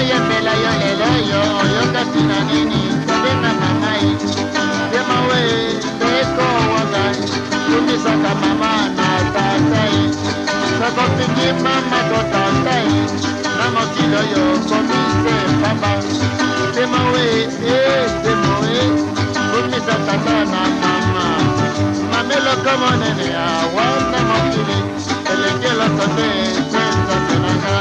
yembela yo lelo yo oyokasi na nini tobengaka ngai Demowe ndeko wangai kumisaka mama na tata ye sokopiki mama to tata ye na mokili oyo komise pamba Demowe Demowe kumisa tata na mama mameloko monene awa na mokili elengelo tote senzatenanga